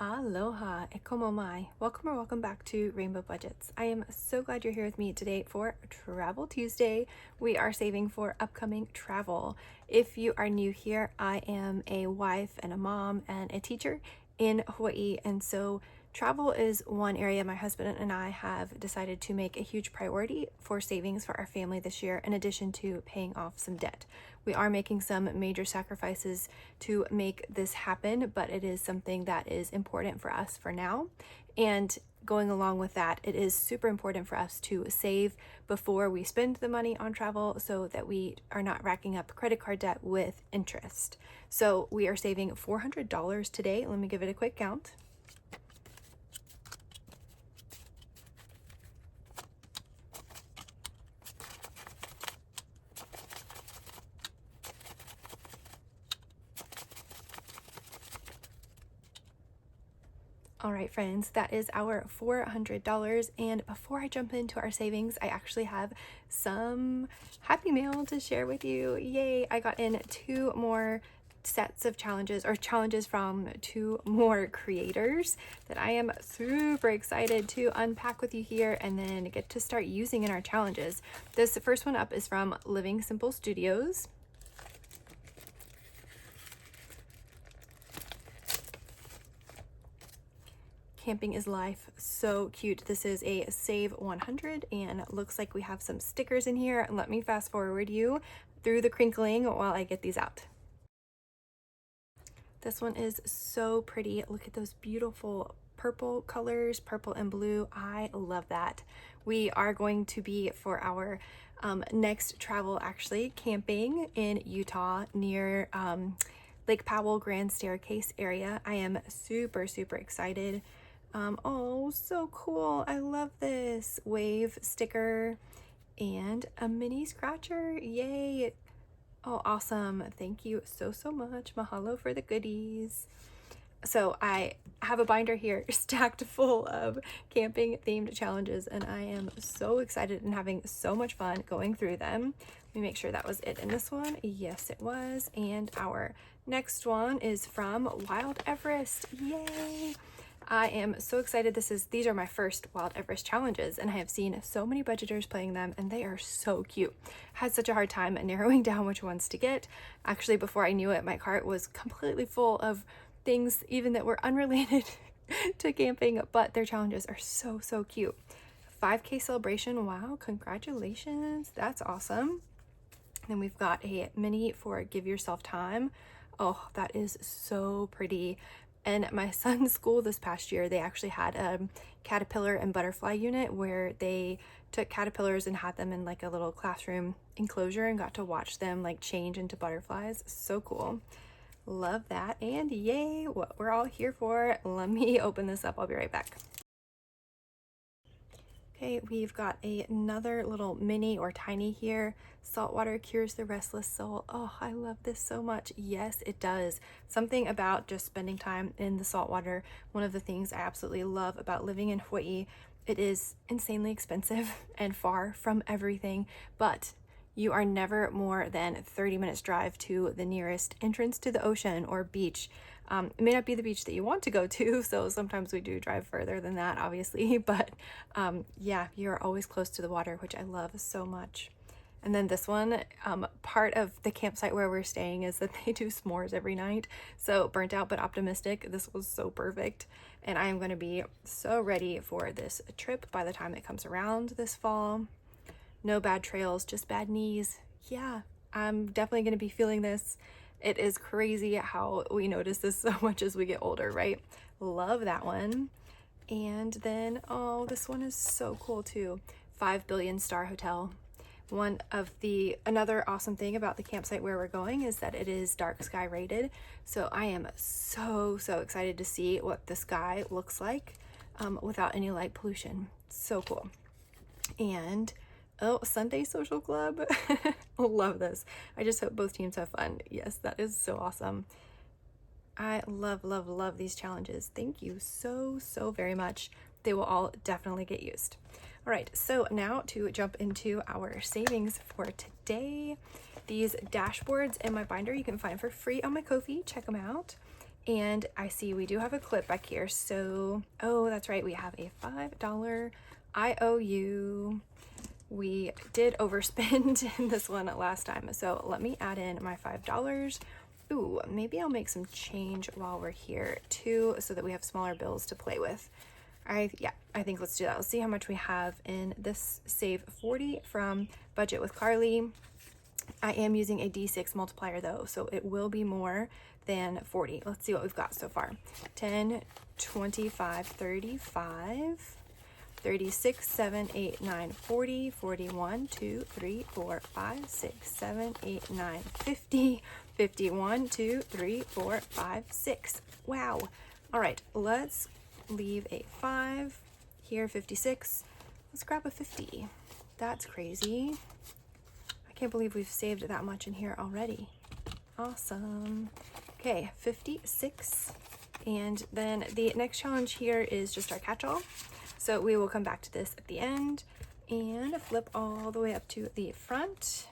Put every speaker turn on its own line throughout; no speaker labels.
Aloha, e como mai. Welcome or welcome back to Rainbow Budgets. I am so glad you're here with me today for Travel Tuesday. We are saving for upcoming travel. If you are new here, I am a wife and a mom and a teacher in Hawaii, and so travel is one area my husband and I have decided to make a huge priority for savings for our family this year, in addition to paying off some debt. We are making some major sacrifices to make this happen, but it is something that is important for us for now. And going along with that, it is super important for us to save before we spend the money on travel so that we are not racking up credit card debt with interest. So we are saving $400 today. Let me give it a quick count. All right, friends, that is our $400. And before I jump into our savings, I actually have some happy mail to share with you. Yay, I got in 2 more sets of challenges, or challenges from 2 more creators that I am super excited to unpack with you here and then get to start using in our challenges. This first one up is from Living Simple Studios. Camping is life, so cute. This is a save 100 and looks like we have some stickers in here. Let me fast forward you through the crinkling while I get these out. This one is so pretty. Look at those beautiful purple colors, purple and blue. I love that. We are going to be, for our next travel, actually camping in Utah near Lake Powell Grand Staircase area. I am super excited. Oh, so cool. I love this wave sticker and a mini scratcher. Yay. Oh, awesome. Thank you so much. Mahalo for the goodies. So I have a binder here stacked full of camping themed challenges, and I am so excited and having so much fun going through them. Let me make sure that was it in this one. Yes, it was. And our next one is from Wild Everest. Yay! I am so excited. These are my first Wild Everest challenges, and I have seen so many budgeters playing them, and they are so cute. Had such a hard time narrowing down which ones to get. Actually, before I knew it, my cart was completely full of things even that were unrelated to camping, but their challenges are so cute. 5K celebration. Wow, congratulations. That's awesome. Then we've got a mini for Give Yourself Time. Oh, that is so pretty. And my son's school this past year, they actually had a caterpillar and butterfly unit where they took caterpillars and had them in like a little classroom enclosure and got to watch them like change into butterflies. So cool. Love that. And yay, what we're all here for. Let me open this up. I'll be right back. Okay, we've got another little mini or tiny here. Saltwater cures the restless soul. Oh, I love this so much. Yes, it does. Something about just spending time in the saltwater. One of the things I absolutely love about living in Hawaii. It is insanely expensive and far from everything, but you are never more than 30 minutes drive to the nearest entrance to the ocean or beach. It may not be the beach that you want to go to, so sometimes we do drive further than that, obviously, but yeah, you're always close to the water, which I love so much. And then this one, part of the campsite where we're staying is that they do s'mores every night. So burnt out but optimistic. This was so perfect. And I am going to be so ready for this trip by the time it comes around this fall. No bad trails, just bad knees. Yeah, I'm definitely going to be feeling this. It is crazy how we notice this so much as we get older, right? Love that one. And then, oh, this one is so cool too. 5 Billion Star Hotel. Another awesome thing about the campsite where we're going is that it is dark sky rated. So I am so excited to see what the sky looks like without any light pollution. So cool. And oh, Sunday Social Club. Love this. I just hope both teams have fun. Yes, that is so awesome. I love these challenges. Thank you so very much. They will all definitely get used. All right, so now to jump into our savings for today. These dashboards in my binder you can find for free on my Ko-fi. Check them out. And I see we do have a clip back here. So, oh, that's right. We have a $5 IOU. We did overspend in this one last time. So let me add in my $5. Ooh, maybe I'll make some change while we're here too, so that we have smaller bills to play with. Yeah, I think let's do that. Let's see how much we have in this save 40 from budget with Carly. I am using a D6 multiplier though, so it will be more than 40. Let's see what we've got so far. 10, 25, 35, 36, 7, 8, 9, 40, 41, 2, 3, 4, 5, 6, 7, 8, 9, 50, 51, 2, 3, 4, 5, 6. Wow. All right, let's leave a 5 here, 56. Let's grab a 50. That's crazy. I can't believe we've saved that much in here already. Awesome. Okay, 56. And then the next challenge here is just our catch-all. So we will come back to this at the end and flip all the way up to the front.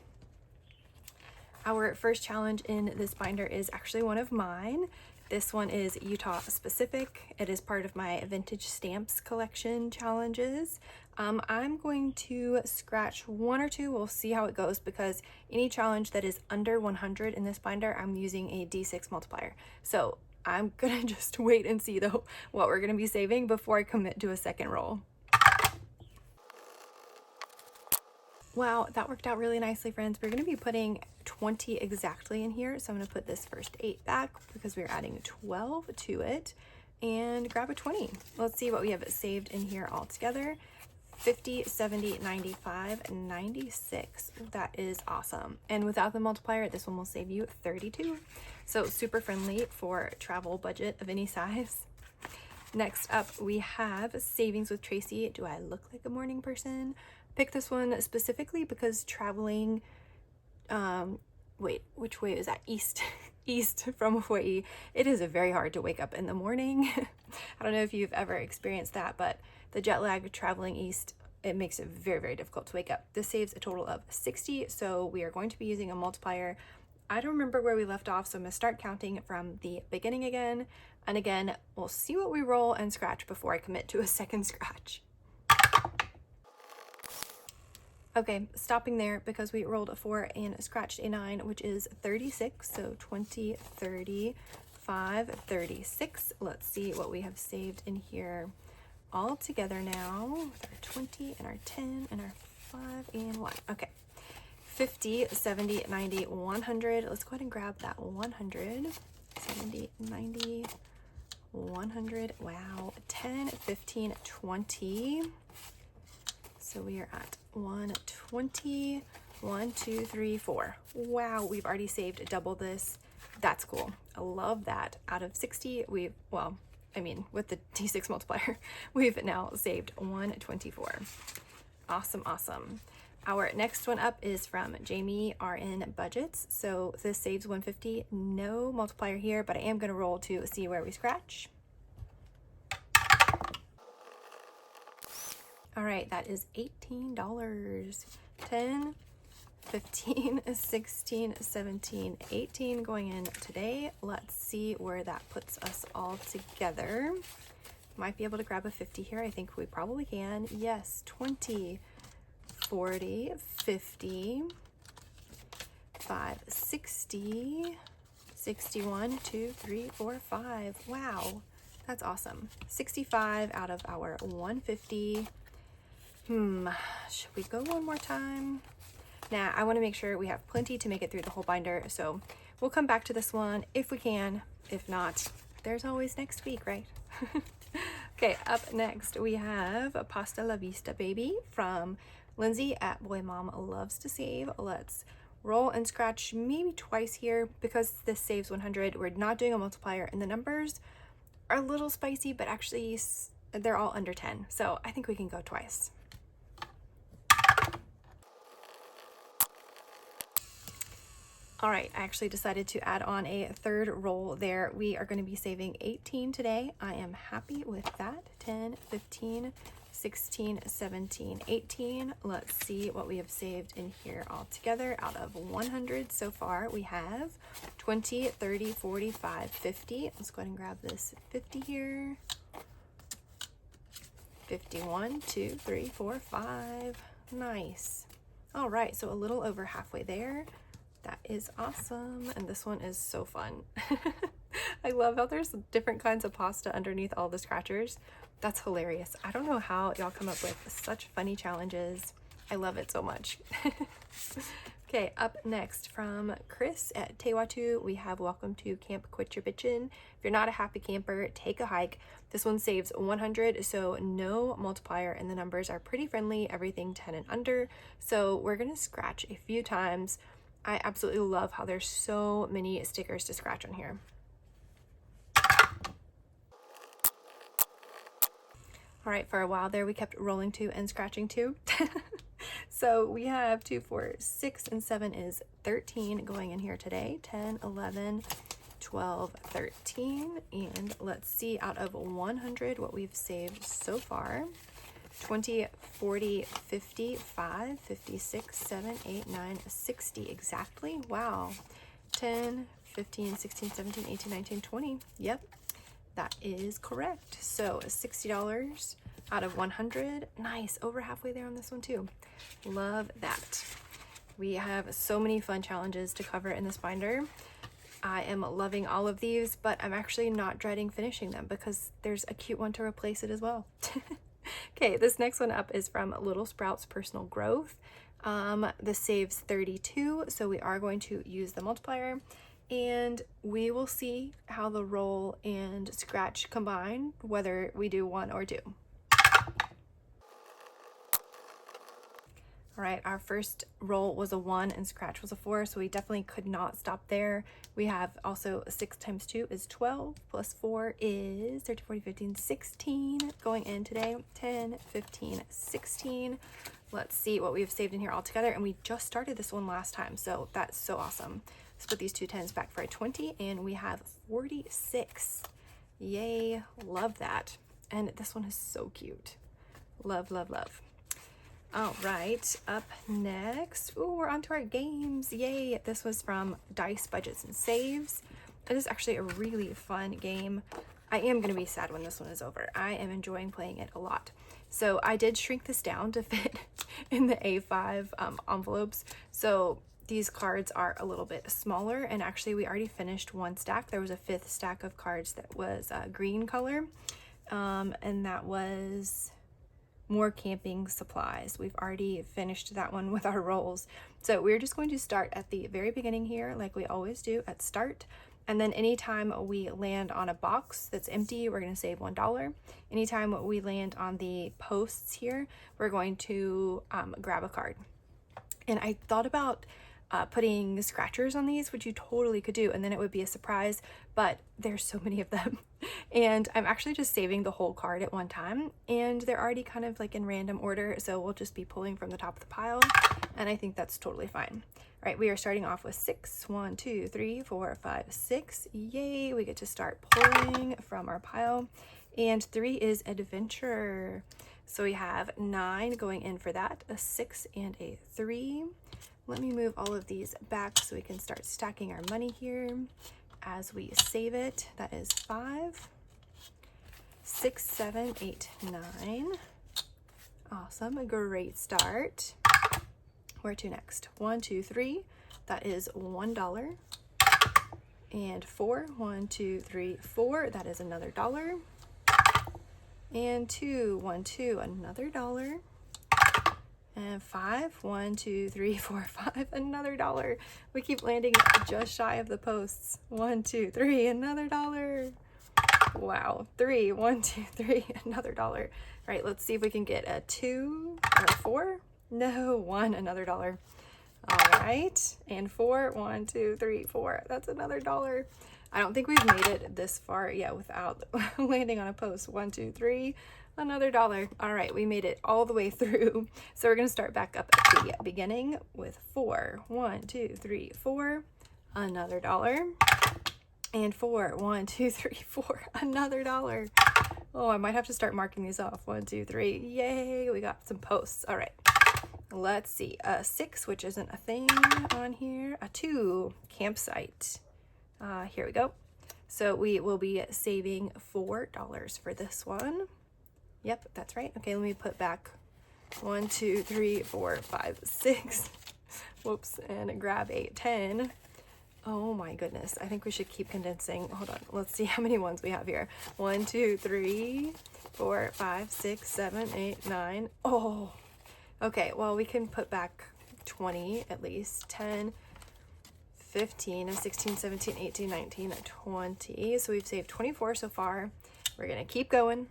Our first challenge in this binder is actually one of mine. This one is Utah specific. It is part of my vintage stamps collection challenges. I'm going to scratch 1 or 2. We'll see how it goes, because any challenge that is under 100 in this binder, I'm using a D6 multiplier. So I'm gonna just wait and see though what we're gonna be saving before I commit to a second roll. Wow, that worked out really nicely, friends. We're gonna be putting 20 exactly in here. So I'm gonna put this first 8 back because we're adding 12 to it, and grab a 20. Let's see what we have saved in here all together. 50, 70, 95, 96. That is awesome. And without the multiplier, this one will save you 32. So super friendly for travel budget of any size. Next up, we have savings with Tracy. Do I look like a morning person? Pick this one specifically because traveling, wait, which way is that? East. East from Hawaii. It is very hard to wake up in the morning. I don't know if you've ever experienced that, but the jet lag traveling east, it makes it very, very difficult to wake up. This saves a total of 60, so we are going to be using a multiplier. I don't remember where we left off, so I'm gonna start counting from the beginning again. And again, we'll see what we roll and scratch before I commit to a second scratch. Okay, stopping there because we rolled a 4 and scratched a 9, which is 36. So 20, 30, 5, 36. Let's see what we have saved in here all together now with our 20 and our 10 and our 5 and 1. Okay, 50, 70, 90, 100. Let's go ahead and grab that 100. 70, 90, 100. Wow, 10, 15, 20. So we are at 120, 1, 2, 3, 4. Wow, we've already saved double this. That's cool. I love that. Out of 60, with the D6 multiplier, we've now saved 124. Awesome, awesome. Our next one up is from Jamie RN Budgets. So this saves 150. No multiplier here, but I am going to roll to see where we scratch. All right, that is $18. 10, 15, 16, 17, 18 going in today. Let's see where that puts us all together. Might be able to grab a 50 here. I think we probably can. Yes, 20, 40, 50, 5, 60, 61, 2, 3, 4, 5. Wow, that's awesome. 65 out of our 150. Should we go one more time? Nah, I want to make sure we have plenty to make it through the whole binder, so we'll come back to this one if we can. If not, there's always next week, right? Okay, up next we have Pasta La Vista Baby from Lindsay at Boy Mom Loves to Save. Let's roll and scratch maybe twice here because this saves 100. We're not doing a multiplier, and the numbers are a little spicy, but actually they're all under 10, so I think we can go twice. All right, I actually decided to add on a third roll there. We are going to be saving 18 today. I am happy with that. 10, 15, 16, 17, 18. Let's see what we have saved in here all together. Out of 100 so far, we have 20, 30, 45, 50. Let's go ahead and grab this 50 here. 51, 2, 3, 4, 5. Nice. All right, so a little over halfway there. That is awesome. And this one is so fun. I love how there's different kinds of pasta underneath all the scratchers. That's hilarious. I don't know how y'all come up with such funny challenges. I love it so much. Okay, up next from Chris at Tewatu, we have Welcome to Camp Quit Your Bitchin'. If you're not a happy camper, take a hike. This one saves 100, so no multiplier, and the numbers are pretty friendly, everything 10 and under. So we're gonna scratch a few times. I absolutely love how there's so many stickers to scratch on here. All right, for a while there, we kept rolling 2 and scratching 2. So we have 2, 4, 6, and 7 is 13 going in here today. 10, 11, 12, 13. And let's see out of 100 what we've saved so far. 20, 40, 55, 56, 7, 8, 9, 60 exactly. Wow. 10, 15, 16, 17, 18, 19, 20. Yep, that is correct. So $60 out of 100. Nice, over halfway there on this one too. Love that. We have so many fun challenges to cover in this binder. I am loving all of these, but I'm actually not dreading finishing them because there's a cute one to replace it as well. Okay, this next one up is from Little Sprouts Personal Growth. This saves 32, so we are going to use the multiplier, and we will see how the roll and scratch combine, whether we do 1 or 2. All right, our first roll was a 1 and scratch was a 4, so we definitely could not stop there. We have also 6 times 2 is 12, plus 4 is 13, 14, 15, 16 going in today. 10, 15, 16. Let's see what we've saved in here all together, and we just started this one last time, so that's so awesome. Let's put these 2 10s back for a 20, and we have 46. Yay, love that. And this one is so cute. Love, love, love. All right, up next, ooh, we're on to our games. Yay, this was from Dice Budgets and Saves. It is actually a really fun game. I am going to be sad when this one is over. I am enjoying playing it a lot. So I did shrink this down to fit in the A5 envelopes. So these cards are a little bit smaller, and actually we already finished 1 stack. There was a 5th stack of cards that was green color, and that was more camping supplies. We've already finished that one with our rolls. So we're just going to start at the very beginning here, like we always do at start. And then anytime we land on a box that's empty, we're going to save $1. Anytime we land on the posts here, we're going to grab a card. And I thought about putting scratchers on these, which you totally could do, and then it would be a surprise, but there's so many of them. And I'm actually just saving the whole card at one time, and they're already kind of like in random order, so we'll just be pulling from the top of the pile, and I think that's totally fine. All right, we are starting off with 6. 1, 2, 3, 4, 5, 6. Yay, we get to start pulling from our pile. And 3 is adventure. So we have 9 going in for that, a 6 and a 3. Let me move all of these back so we can start stacking our money here as we save it. That is 5, 6, 7, 8, 9. Awesome, a great start. Where to next? 1, 2, 3. That is $1. And 4. 1, 2, 3, 4. That is another $1. And 2. 1, 2. Another $1. And 5. 1, 2, 3, 4, 5. Another $1. We keep landing just shy of the posts. 1, 2, 3. Another $1. Wow. 3. 1, 2, 3. Another $1. All right. Let's see if we can get a 2 or a 4. No, 1, another $1. All right, and 4, 1, 2, 3, 4. That's another $1. I don't think we've made it this far yet without landing on a post. 1, 2, 3, another $1. All right, we made it all the way through. So we're gonna start back up at the beginning with 4. 1, 2, 3, 4, another $1. And 4. 1, 2, 3, 4, another $1. Oh, I might have to start marking these off. 1, 2, 3. Yay, we got some posts. All right. Let's see. 6, which isn't a thing on here. 2, campsite. Here we go. So we will be saving $4 for this one. Yep, that's right. Okay, let me put back 1, 2, 3, 4, 5, 6. Whoops, and grab a 10. Oh my goodness, I think we should keep condensing. Hold on, let's see how many ones we have here. 1, 2, 3, 4, 5, 6, 7, 8, 9. Oh, okay, well, we can put back 20 at least. 10, 15, 16, 17, 18, 19, 20. So we've saved 24 so far. We're gonna keep going.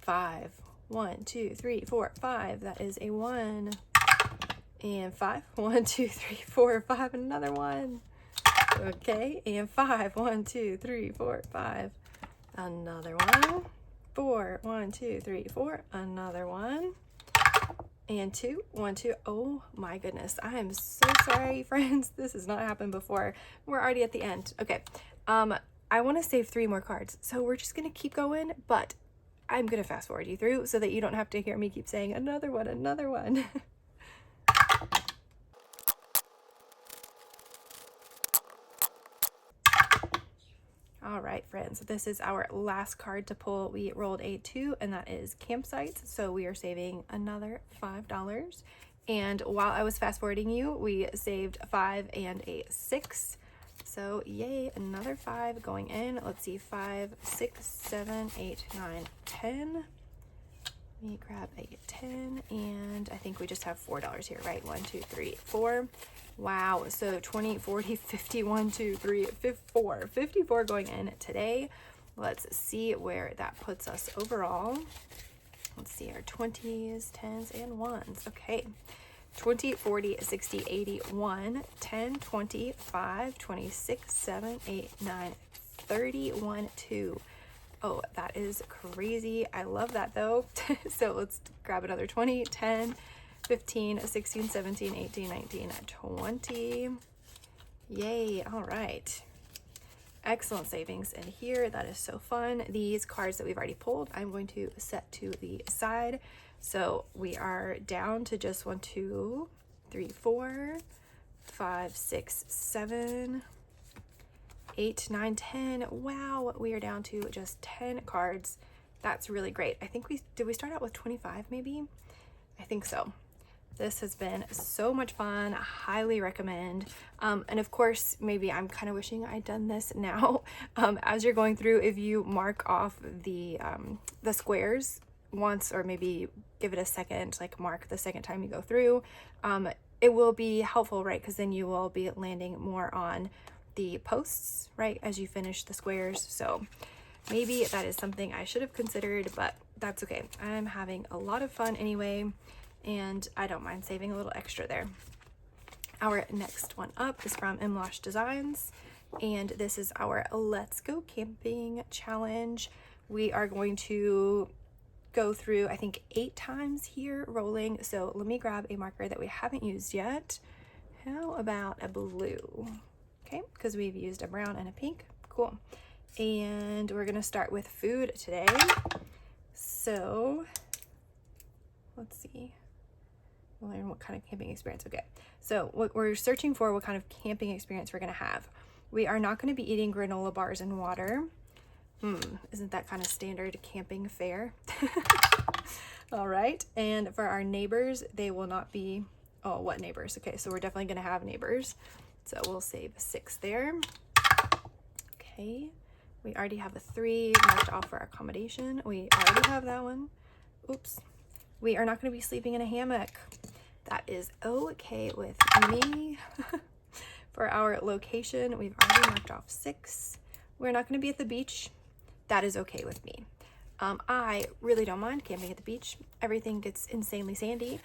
5, 1, 2, 3, 4, 5. That is a 1. And 5, 1, 2, 3, 4, 5. Another 1. Okay, and 5, 1, 2, 3, 4, 5. Another 1. 4, 1, 2, 3, 4. Another 1. And 2, 1, 2. Oh my goodness, I am so sorry, friends. This has not happened before. We're already at the end. Okay, I want to save 3 more cards, so we're just gonna keep going, but I'm gonna fast forward you through so that you don't have to hear me keep saying another one, another one. All right, friends, this is our last card to pull. We rolled a 2, and that is campsites. So we are saving another $5. And while I was fast forwarding you, we saved 5 and a 6. So yay, another 5 going in. Let's see, 5, 6, 7, 8, 9, 10. Let me grab a 10, and I think we just have $4 here, right? 1, 2, 3, 4. Wow, so 20, 40, 50, 1, 2, 3, 54. 54 going in today. Let's see where that puts us overall. Let's see our 20s, 10s, and 1s. Okay, 20, 40, 60, 80, 1, 10, 20, 5, 26, 7, 8, 9, 30, 1, 2. Oh, that is crazy. I love that though. So let's grab another 20, 10, 15, 16, 17, 18, 19, 20. Yay. All right. Excellent savings in here. That is so fun. These cards that we've already pulled, I'm going to set to the side. So we are down to just 1, 2, 3, 4, 5, 6, 7, 8, 9, 10. Wow, we are down to just 10 cards. That's really great. I think did we start out with 25 maybe? I think so. This has been so much fun. I highly recommend. And of course, maybe I'm kind of wishing I'd done this now. As you're going through, if you mark off the squares once, or maybe give it a second, like mark the second time you go through, it will be helpful, right? Because then you will be landing more on the posts, right, as you finish the squares. So maybe that is something I should have considered, but that's okay. I'm having a lot of fun anyway, and I don't mind saving a little extra there. Our next one up is from Imlosh Designs, and this is our Let's Go Camping Challenge. We are going to go through, I think, 8 times here rolling. So let me grab a marker that we haven't used yet. How about a blue? Okay, because we've used a brown and a pink. Cool. And we're gonna start with food today. So let's see. We'll learn what kind of camping experience. Okay, so what we're searching for, what kind of camping experience we're gonna have. We are not gonna be eating granola bars and water. Isn't that kind of standard camping fare? All right, and for our neighbors, they will not be, oh, what neighbors? Okay, so we're definitely gonna have neighbors. So we'll save 6 there. Okay, we already have a 3 marked off for accommodation. We already have that one. Oops. We are not going to be sleeping in a hammock. That is okay with me. For our location, we've already marked off 6. We're not going to be at the beach. That is okay with me. I really don't mind camping at the beach. Everything gets insanely sandy,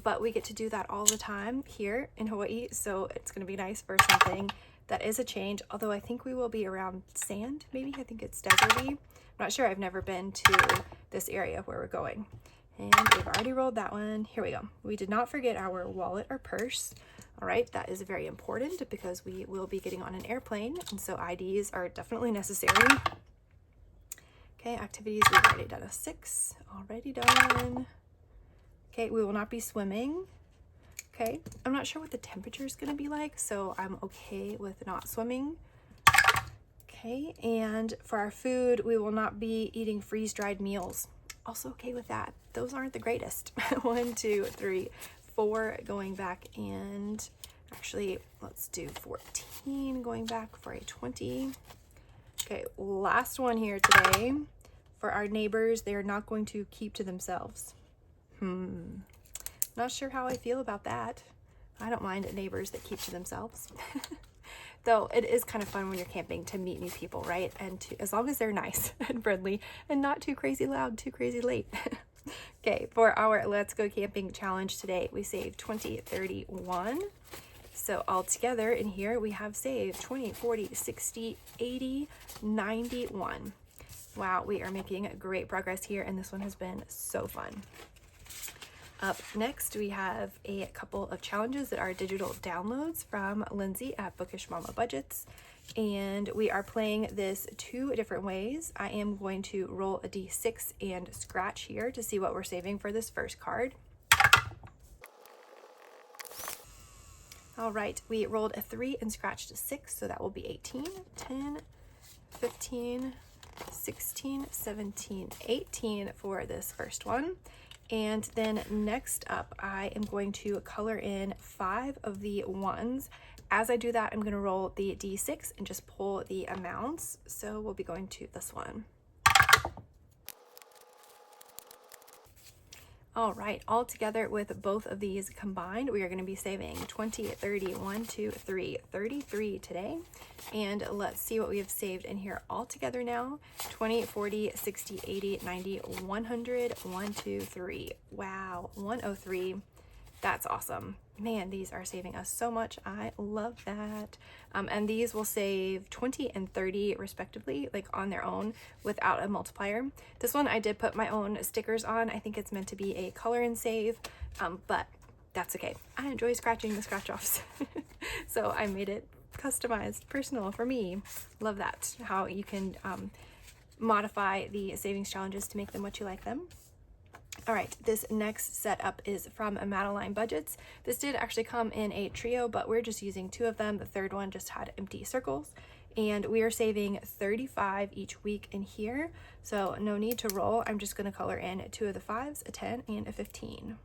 but we get to do that all the time here in Hawaii, so it's going to be nice for something that is a change, although I think we will be around sand, maybe. I think it's deserty. I'm not sure. I've never been to this area where we're going. And we've already rolled that one. Here we go. We did not forget our wallet or purse. All right, that is very important because we will be getting on an airplane, and so IDs are definitely necessary. Okay, activities, we've already done a 6, already done. Okay, we will not be swimming. Okay, I'm not sure what the temperature is going to be like, so I'm okay with not swimming. Okay, and for our food, we will not be eating freeze-dried meals. Also okay with that. Those aren't the greatest. 1, 2, 3, 4 going back, and actually, let's do 14 going back for a 20. Okay, last one here today. For our neighbors, they are not going to keep to themselves. Not sure how I feel about that. I don't mind neighbors that keep to themselves. Though it is kind of fun when you're camping to meet new people, right? And as long as they're nice and friendly and not too crazy loud, too crazy late. Okay, for our Let's Go Camping challenge today, we saved 20, 31. So all together in here, we have saved 20, 40, 60, 80, 91. Wow, we are making great progress here, and this one has been so fun. Up next, we have a couple of challenges that are digital downloads from Lindsay at Bookish Mama Budgets. And we are playing this 2 different ways. I am going to roll a D6 and scratch here to see what we're saving for this first card. All right, we rolled a 3 and scratched a 6, so that will be 18, 10, 15, 16, 17, 18 for this first one. And then next up, I am going to color in 5 of the 1s. As I do that, I'm going to roll the D6 and just pull the amounts. So we'll be going to this one. All right, all together with both of these combined, we are going to be saving 20, 30, 1, 2, 3, 33 today. And let's see what we have saved in here all together now. 20, 40, 60, 80, 90, 100, 1, 2, 3. Wow, 103. That's awesome. Man, these are saving us so much. I love that. And these will save 20 and 30 respectively, like on their own without a multiplier. This one I did put my own stickers on. I think it's meant to be a color and save, but that's okay. I enjoy scratching the scratch offs. So I made it customized, personal for me. Love that, how you can modify the savings challenges to make them what you like them. All right, this next setup is from Madeline Budgets. This did actually come in a trio, but we're just using 2 of them. The third one just had empty circles, and we are saving 35 each week in here. So no need to roll. I'm just going to color in 2 of the 5s, a 10 and a 15.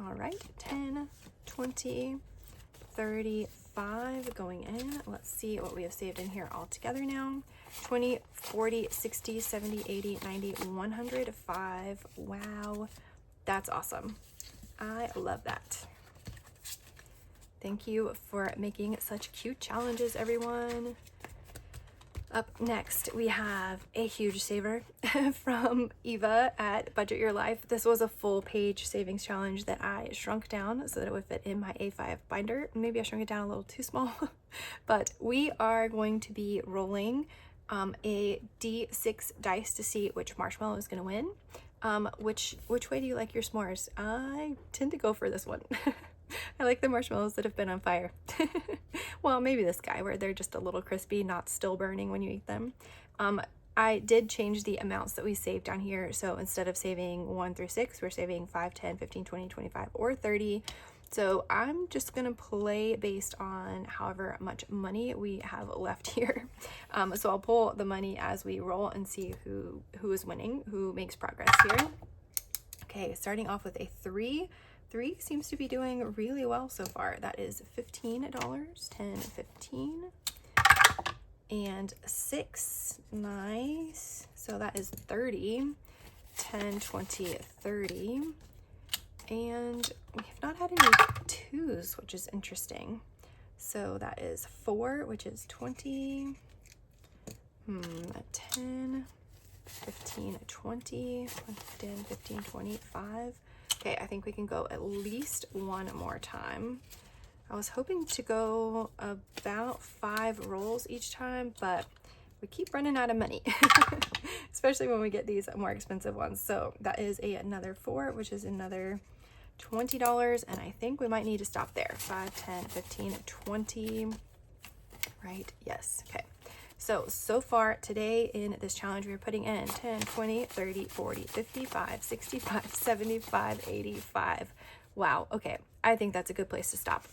All right, 10, 20, 35 going in. Let's see what we have saved in here all together now. 20, 40, 60, 70, 80, 90, 105. Wow, that's awesome. I love that. Thank you for making such cute challenges, everyone. Up next, we have a huge saver from Eva at Budget Your Life. This was a full page savings challenge that I shrunk down so that it would fit in my A5 binder. Maybe I shrunk it down a little too small, but we are going to be rolling a D6 dice to see which marshmallow is going to win. Which way do you like your s'mores? I tend to go for this one. I like the marshmallows that have been on fire. Well, maybe this guy where they're just a little crispy, not still burning when you eat them. I did change the amounts that we saved down here. So instead of saving 1 through 6, we're saving 5, 10, 15, 20, 25, or 30. So I'm just gonna play based on however much money we have left here. So I'll pull the money as we roll and see who is winning, who makes progress here. Okay, starting off with a 3. 3 seems to be doing really well so far. That is $15, 10, 15, and 6, nice. So that is 30, 10, 20, 30. And we have not had any 2s, which is interesting. So that is 4, which is 20, 10, 15, 20, 10, 15, 25. Okay, I think we can go at least 1 more time. I was hoping to go about 5 rolls each time, but we keep running out of money, especially when we get these more expensive ones. So that is another 4, which is another $20, and I think we might need to stop there. 5, 10, 15, 20, right? Yes, okay. So far today in this challenge, we're putting in 10, 20, 30, 40, 55, 65, 75, 85. Wow. Okay. I think that's a good place to stop.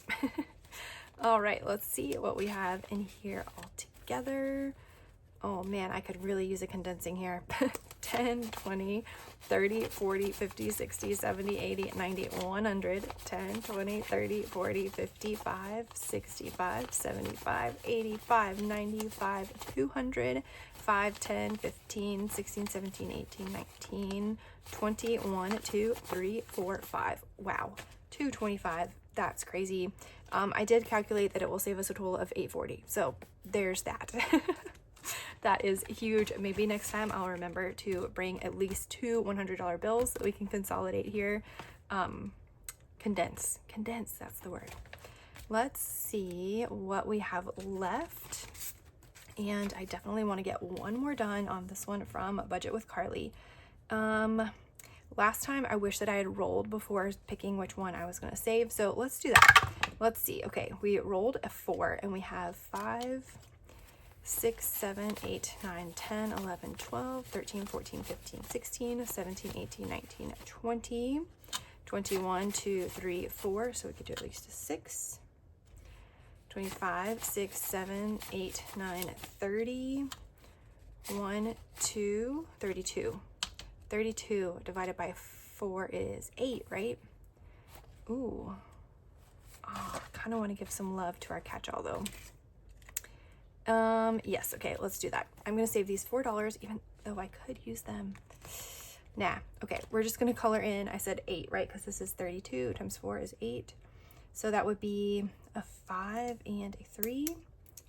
All right, let's see what we have in here all together. Oh man, I could really use a condensing here. 10, 20, 30, 40, 50, 60, 70, 80, 90, 100, 10, 20, 30, 40, 55, 65, 75, 85, 95, 200, 5, 10, 15, 16, 17, 18, 19, 20, 1, 2, 3, 4, 5. Wow, 225. That's crazy. I did calculate that it will save us a total of 840. So there's that. That is huge. Maybe next time I'll remember to bring at least 2 $100 bills that we can consolidate here. Condense, that's the word. Let's see what we have left. And I definitely want to get one more done on this one from Budget with Carly. Last time I wish that I had rolled before picking which one I was going to save. So let's do that. Let's see. Okay, we rolled a 4 and we have 5, 6, 7, 8, 9, 10, 11, 12, 13, 14, 15, 16, 17, 18, 19, 20, 21, 2, 3, 4. So we could do at least a 6. 25, 6, 7, 8, 9, 30, 1, 2, 32. 32 divided by 4 is 8, right? Ooh. Oh, I kind of want to give some love to our catch-all though. Yes, okay, let's do that. I'm gonna save these $4, even though I could use them. Nah, okay, we're just gonna color in, I said 8, right? Because this is 32 times 4 is 8. So that would be a 5 and a 3,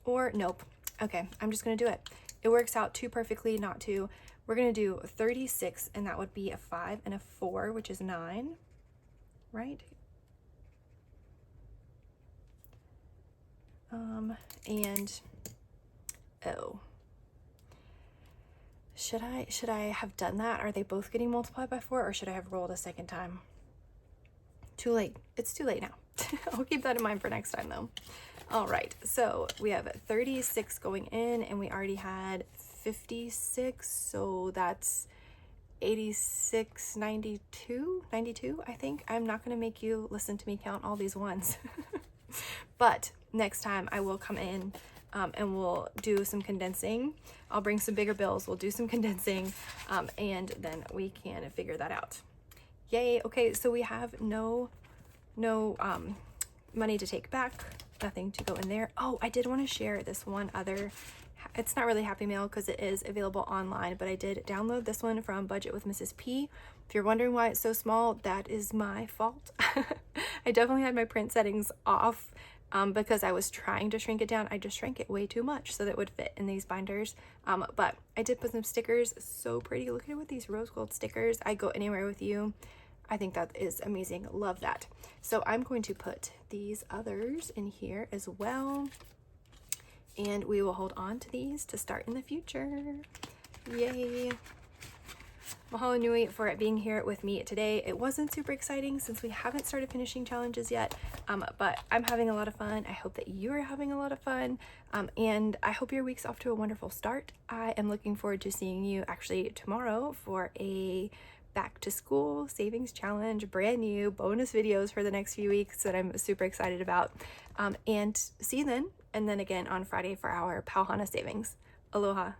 or nope. Okay, I'm just gonna do it. It works out too perfectly not to. We're gonna do 36, and that would be a 5 and a 4, which is 9, right? And oh, should I have done that? Are they both getting multiplied by 4, or should I have rolled a second time? Too late. It's too late now. I'll keep that in mind for next time though. All right, so we have 36 going in, and we already had 56, so that's 86, 92, I think. I'm not going to make you listen to me count all these ones. But next time I will come in and we'll do some condensing. I'll bring some bigger bills, we'll do some condensing, and then we can figure that out. Yay. Okay, so we have no money to take back, nothing to go in there. Oh, I did want to share this one other, it's not really Happy Mail because it is available online, but I did download this one from Budget with Mrs. P. If you're wondering why it's so small, that is my fault. I definitely had my print settings off because I was trying to shrink it down. I just shrank it way too much so that it would fit in these binders. But I did put some stickers. So pretty. Look at it with these rose gold stickers. I go anywhere with you. I think that is amazing. Love that. So I'm going to put these others in here as well. And we will hold on to these to start in the future. Yay. Mahalo nui for being here with me today. It wasn't super exciting since we haven't started finishing challenges yet, but I'm having a lot of fun. I hope that you are having a lot of fun, and I hope your week's off to a wonderful start. I am looking forward to seeing you actually tomorrow for a back to school savings challenge, brand new bonus videos for the next few weeks that I'm super excited about, and see you then, and then again on Friday for our Pauhana savings. Aloha.